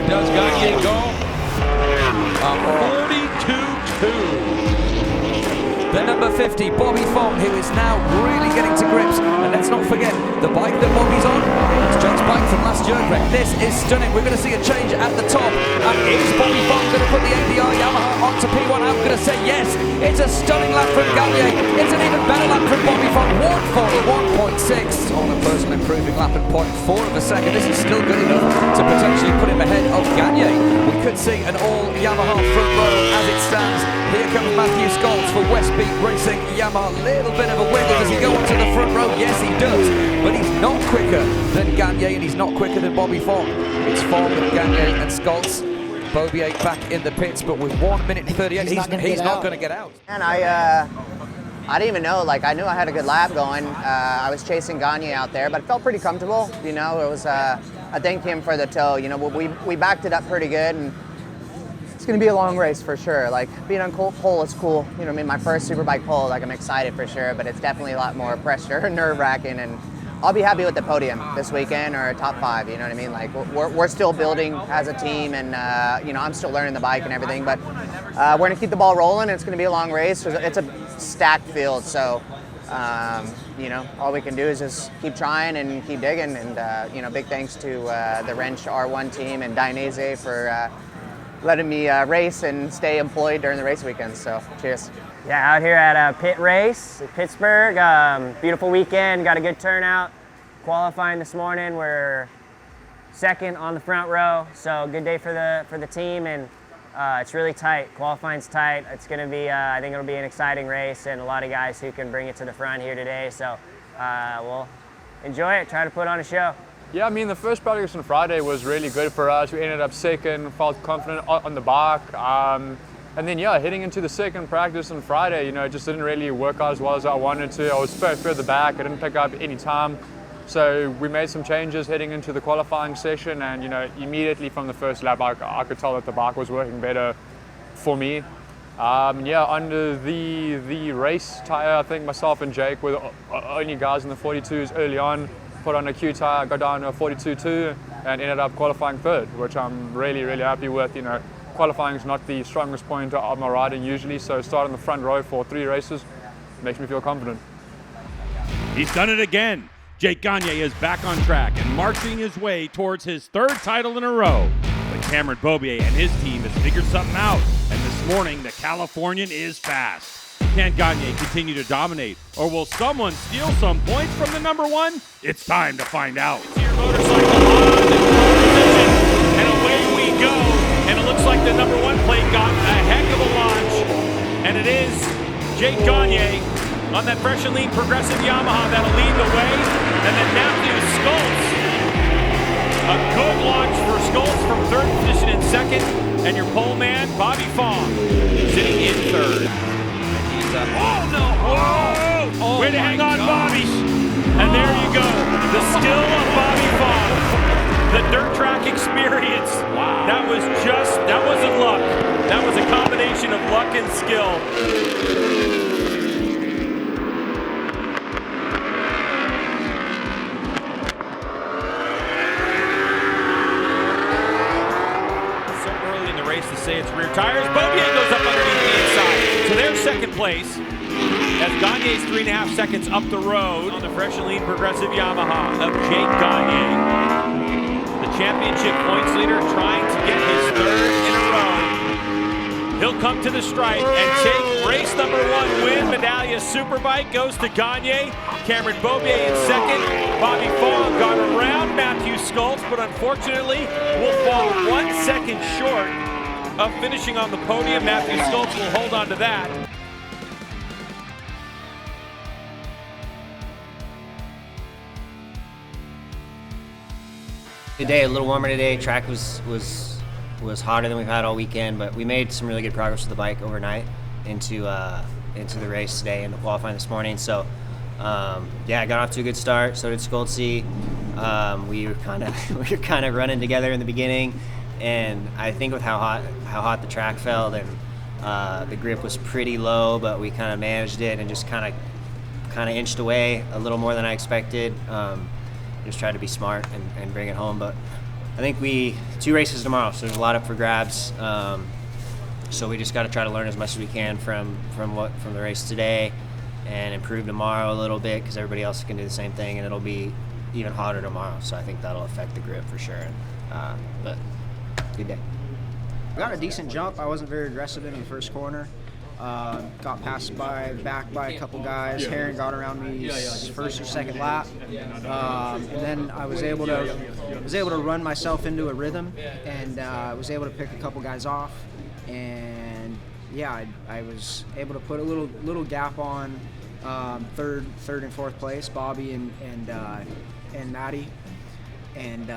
does Gagne go? A 42-2. The number 50, Bobby Fong, who is now really getting to grips. And let's not forget, the bike that Bobby's on, it's John's bike from last year. This is stunning. We're going to see a change at the top. And is Bobby Fong going to put the APR Yamaha onto P1? I'm going to say yes. It's a stunning lap from Gagne. It's an even better lap from Bobby Fong. 141.6 on a personal improving lap and 0.4 of a second. This is still good enough to potentially put him ahead of Gagne. We could see an all Yamaha front row as it stands. Here comes Matthew Scholz for Westbeat Racing Yamaha. Little bit of a wiggle. Does he go onto the front row? Yes, he does. But he's not quicker than Gagne, and he's not quicker than Bobby Fong. It's Fong, Gagne, and Scholz. Bobier back in the pits, but with 1 minute and 38, he's not going to get out. And I didn't even know. Like, I knew I had a good lap going. I was chasing Gagne out there, but it felt pretty comfortable. You know, it was. I thank him for the tow. You know, we backed it up pretty good, and it's going to be a long race for sure. Like, being on pole is cool. You know, I mean, my first Superbike pole, like, I'm excited for sure, but it's definitely a lot more pressure, nerve-wracking, and I'll be happy with the podium this weekend or a top 5, you know what I mean? Like, we're still building as a team, and, you know, I'm still learning the bike and everything, but we're going to keep the ball rolling. It's going to be a long race. It's a stacked field, so, you know, all we can do is just keep trying and keep digging, and, you know, big thanks to the Wrench R1 team and Dainese for letting me race and stay employed during the race weekends, so cheers. Yeah, out here at Pitt Race, Pittsburgh. Beautiful weekend, got a good turnout. Qualifying this morning, we're second on the front row, so good day for the team, and it's really tight. Qualifying's tight. It's going to be, I think it'll be an exciting race, and a lot of guys who can bring it to the front here today. So we'll enjoy it, try to put on a show. Yeah, I mean, the first practice on Friday was really good for us. We ended up second, felt confident on the bike. And then, yeah, heading into the second practice on Friday, you know, it just didn't really work out as well as I wanted to. I was further back. I didn't pick up any time. So we made some changes heading into the qualifying session. And, you know, immediately from the first lap, I could tell that the bike was working better for me. Yeah, under the race tire, I think myself and Jake were the only guys in the 42s early on. Put on a Q tire, got down to a 42.2 and ended up qualifying third, which I'm really, really happy with. You know, qualifying is not the strongest point of my riding usually, so starting the front row for 3 races makes me feel confident. He's done it again. Jake Gagne is back on track and marching his way towards his 3rd title in a row. But Cameron Bobier and his team has figured something out, and this morning the Californian is fast. Can Gagne continue to dominate, or will someone steal some points from the number 1? It's time to find out. Your motorcycle on in position, and away we go. And it looks like the number 1 plate got a heck of a launch, and it is Jake Gagne on that fresh and lean progressive Yamaha that'll lead the way, and then Matthew Scholz. A good launch for Scholz from 3rd position and 2nd, and your pole man Bobby Fong sitting in 3rd. Oh no! Whoa! Oh, way to hang on, Bobby! And there you go, the skill of Bobby Fong, the dirt track experience. Wow! That wasn't luck. That was a combination of luck and skill. So early in the race to say it's rear tires. Bobier goes up underneath the inside. So there's 2nd place. As Gagne's 3.5 seconds up the road on the fresh and lean progressive Yamaha of Jake Gagne. The championship points leader trying to get his 3rd in a row. He'll come to the stripe and take race number 1 win. Medallia Superbike goes to Gagne. Cameron Bobier in 2nd. Bobby Fong got around Matthew Scholz, but unfortunately will fall 1 second short of finishing on the podium. Matthew Scholz will hold on to that. Good day, a little warmer today. Track was hotter than we've had all weekend, but we made some really good progress with the bike overnight into the race today and the qualifying this morning. So yeah, I got off to a good start. So did Scholzy. We were kind of running together in the beginning, and I think with how hot the track felt and the grip was pretty low, but we kind of managed it and just kind of inched away a little more than I expected. Just tried to be smart and bring it home, but I think 2 races tomorrow, so there's a lot up for grabs. So we just got to try to learn as much as we can from the race today, and improve tomorrow a little bit, because everybody else can do the same thing, and it'll be even hotter tomorrow. So I think that'll affect the grip for sure. But good day. Got a decent jump. I wasn't very aggressive in the first corner. Got passed back by a couple guys. Heron got around me first or second lap, and then I was able to run myself into a rhythm, and was able to pick a couple guys off, and yeah, I was able to put a little gap on third and fourth place, Bobby and Maddie, and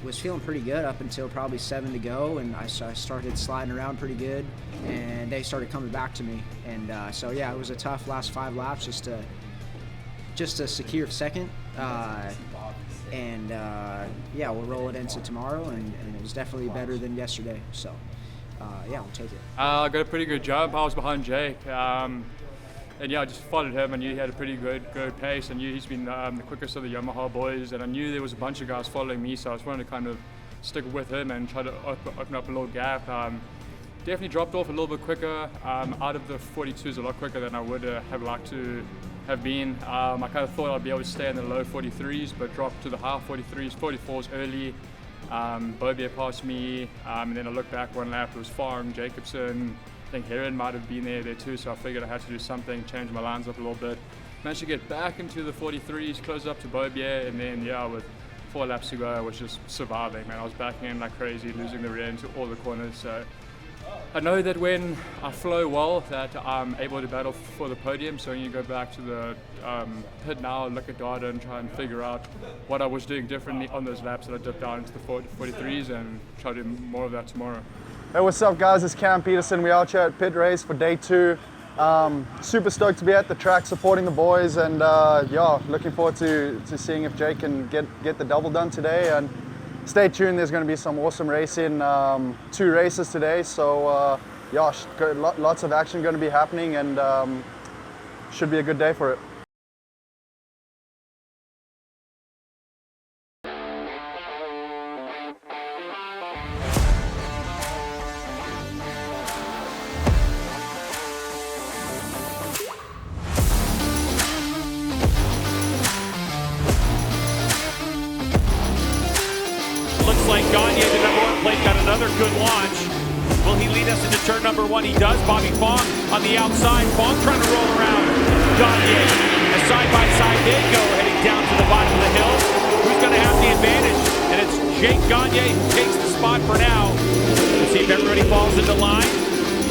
was feeling pretty good up until probably 7 to go, and I started sliding around pretty good, and they started coming back to me, and so yeah, it was a tough last 5 laps just to secure second, and yeah, we'll roll it into tomorrow, and it was definitely better than yesterday, so yeah, we'll take it. I got a pretty good jump. I was behind Jake. And yeah, I just followed him. I knew he had a pretty good pace. I knew he's been the quickest of the Yamaha boys, and I knew there was a bunch of guys following me, so I was wanting to kind of stick with him and try to open up a little gap. Definitely dropped off a little bit quicker. Out of the 42s, a lot quicker than I would have liked to have been. I kind of thought I'd be able to stay in the low 43s, but dropped to the high 43s, 44s early. Bobier passed me, and then I looked back one lap. It was Farm, Jacobson. I think Heron might have been there too, so I figured I had to do something, change my lines up a little bit. Managed to get back into the 43s, close up to Bobier, and then yeah, with 4 laps to go, I was just surviving, man. I was backing in like crazy, losing the rear into all the corners. So I know that when I flow well, that I'm able to battle for the podium. So when you go back to the pit now, look at data and try and figure out what I was doing differently on those laps that I dipped down into the 43s, and try to do more of that tomorrow. Hey, what's up guys, it's Cam Peterson. We're out here at Pitt Race for day 2. Super stoked to be at the track supporting the boys, and yeah, looking forward to seeing if Jake can get the double done today. And stay tuned, there's going to be some awesome racing, 2 races today, so yeah, lots of action going to be happening, and should be a good day for it. Like Gagne, the number 1 plate, got another good launch. Will he lead us into turn number 1? He does. Bobby Fong on the outside. Fong trying to roll around Gagne. A side-by-side they go, heading down to the bottom of the hill. Who's going to have the advantage? And it's Jake Gagne who takes the spot for now. Let's see if everybody falls into line.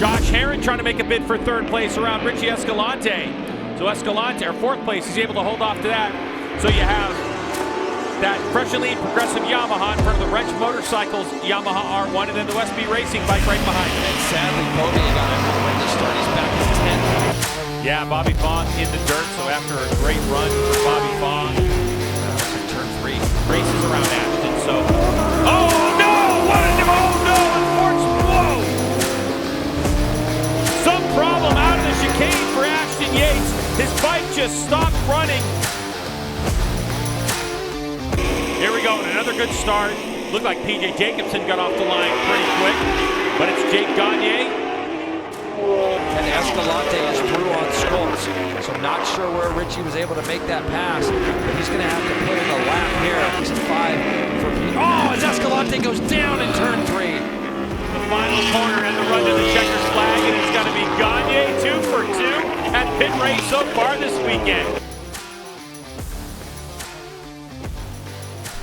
Josh Heron trying to make a bid for 3rd place around Richie Escalante. So Escalante, or 4th place, he's able to hold off to that. So you have that freshly progressive Yamaha in front of the Wrench Motorcycles Yamaha R1, and then the Westby Racing bike right behind it. And sadly, Bobier got a horrendous start. He's back in 10th. Yeah, Bobby Fong in the dirt, so after a great run for Bobby Fong, turn 3, races around Ashton, so... Oh no! Oh no! Unfortunate! Whoa! Some problem out of the chicane for Ashton Yates. His bike just stopped running. Here we go, another good start. Looked like PJ Jacobson got off the line pretty quick, but it's Jake Gagne. And Escalante is through on Schultz, so not sure where Richie was able to make that pass, but he's going to have to put in a lap here. It's a 5 for Pete. Oh, as Escalante goes down in turn 3. The final corner and the run to the checkers flag, and it's going to be Gagne 2 for 2 at Pitt Race so far this weekend.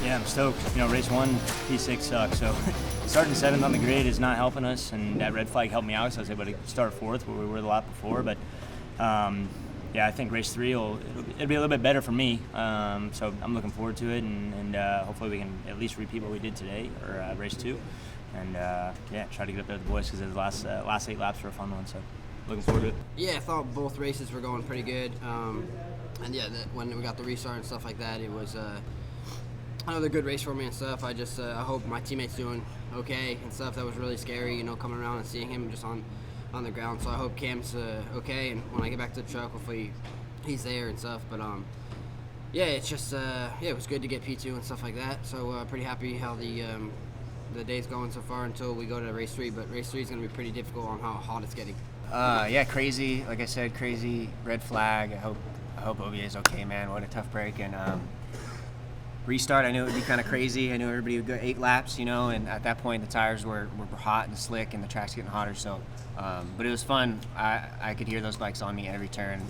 Yeah, I'm stoked. You know, race 1, P6 sucks, so starting 7th on the grid is not helping us, and that red flag helped me out, so I was able to start 4th where we were the lap before, but yeah, I think race 3 it'll be a little bit better for me, so I'm looking forward to it, and hopefully we can at least repeat what we did today, or race 2, and yeah, try to get up there with the boys, because the last 8 laps were a fun one, so looking forward to it. Yeah, I thought both races were going pretty good, and yeah, when we got the restart and stuff like that, it was another good race for me and stuff. I just I hope my teammate's doing okay and stuff. That was really scary, you know, coming around and seeing him just on the ground. So I hope Cam's okay, and when I get back to the truck, hopefully he's there and stuff. But Yeah, it's just it was good to get P2 and stuff like that. So pretty happy how the day's going so far until we go to race 3. But race 3 is going to be pretty difficult on how hot it's getting. Yeah, crazy. Like I said, crazy red flag. I hope OBA is okay, man. What a tough break. And restart, I knew it would be kind of crazy. I knew everybody would go 8 laps, you know, and at that point the tires were hot and slick and the track's getting hotter. So, but it was fun. I could hear those bikes on me every turn.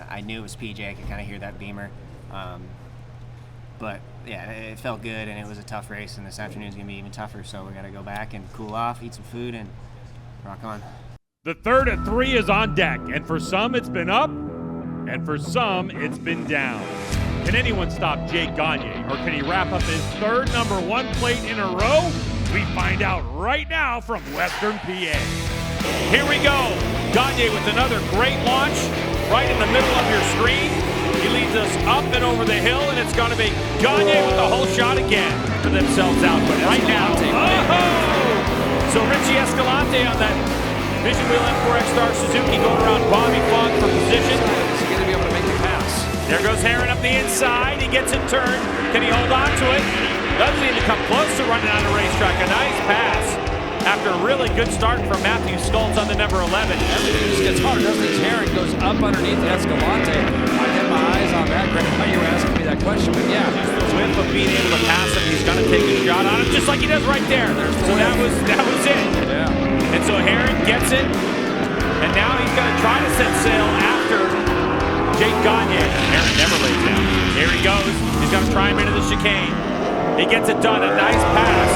I knew it was PJ. I could kind of hear that Beamer. But yeah, it felt good, and it was a tough race, and this afternoon's gonna be even tougher. So we gotta go back and cool off, eat some food, and rock on. The third of 3 is on deck, and for some it's been up, and for some it's been down. Can anyone stop Jake Gagne, or can he wrap up his third #1 plate in a row? We find out right now from Western PA. Here we go. Gagne with another great launch right in the middle of your screen. He leads us up and over the hill, and it's going to be Gagne with the whole shot again for themselves out. But right now, so Richie Escalante on that Vision Wheel M4X Star Suzuki going around Bobby Fogg for position. Is he going to be able to make the pass? There goes Heron up the inside. He gets it turned. Can he hold on to it? Doesn't even come close to running on the racetrack. A nice pass after a really good start from Matthew Stoltz on the number 11. Everything just gets hard, doesn't it? Heron goes up underneath Escalante. I had my eyes on that. Greg, I you were asking me that question, but yeah. Just the whip of being able to pass him. He's going to take a shot on him, just like he does right there. So that was it. Yeah. And so Heron gets it, and now he's going to try to set sail after Jake Gagne. Heron never lays down. Here he goes. He's going to try him into the chicane. He gets it done. A nice pass.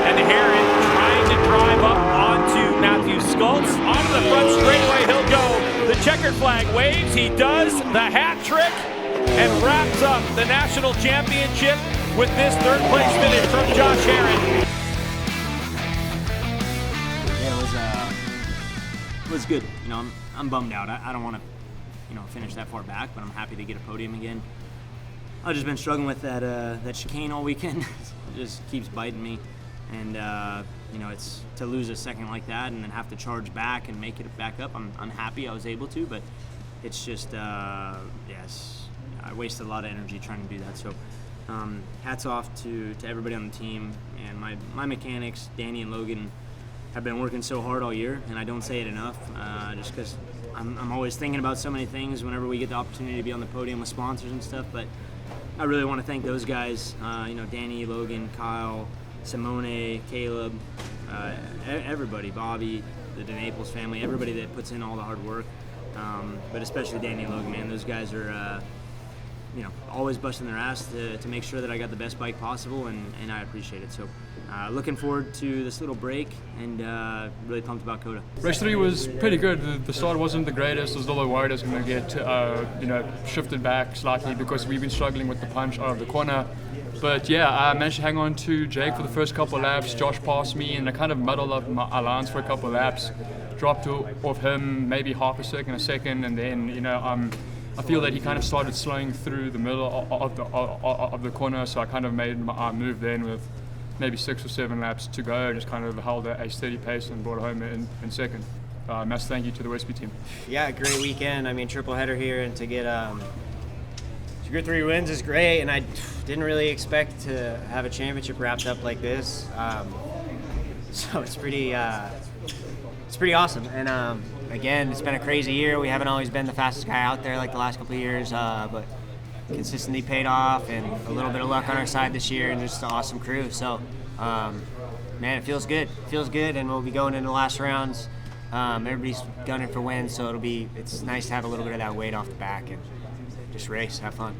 And Heron trying to drive up onto Matthew Stoltz. Onto the front straightaway he'll go. The checkered flag waves. He does the hat trick and wraps up the national championship with this third place finish from Josh Heron. It was good. You know, I'm bummed out. I don't want to, you know, finish that far back, but I'm happy to get a podium again. I've just been struggling with that chicane all weekend. It just keeps biting me, and you know, it's to lose a second like that and then have to charge back and make it back up. I'm happy I was able to, but it's just yes, I wasted a lot of energy trying to do that. So hats off to everybody on the team and my mechanics, Danny and Logan. I've been working so hard all year, and I don't say it enough, just because I'm always thinking about so many things whenever we get the opportunity to be on the podium with sponsors and stuff. But I really want to thank those guys, you know, Danny, Logan, Kyle, Simone, Caleb, everybody, Bobby, the DeNaples family, everybody that puts in all the hard work, but especially Danny and Logan, man. Those guys are, you know, always busting their ass to make sure that I got the best bike possible, and I appreciate it. So looking forward to this little break, and really pumped about COTA. Race 3 was pretty good. The start wasn't the greatest. I was a little worried I was going to get you know, shifted back slightly because we've been struggling with the punch out of the corner. But yeah, I managed to hang on to Jake for the first couple of laps. Josh passed me, and I kind of muddled up my lines for a couple of laps. Dropped off him maybe half a second, and then, you know, I feel that he kind of started slowing through the middle of the corner, so I kind of made my move then with maybe 6 or 7 laps to go. Just kind of held a steady pace and brought it home in second. Massive thank you to the Westby team. Yeah, great weekend. I mean, triple header here, and to get 3 wins is great, and I didn't really expect to have a championship wrapped up like this. So it's pretty awesome. And again, it's been a crazy year. We haven't always been the fastest guy out there like the last couple of years, but consistency paid off, and a little bit of luck on our side this year, and just an awesome crew. So, man, it feels good. It feels good, and we'll be going into the last rounds. Everybody's gunning for wins, so it's nice to have a little bit of that weight off the back and just race, have fun.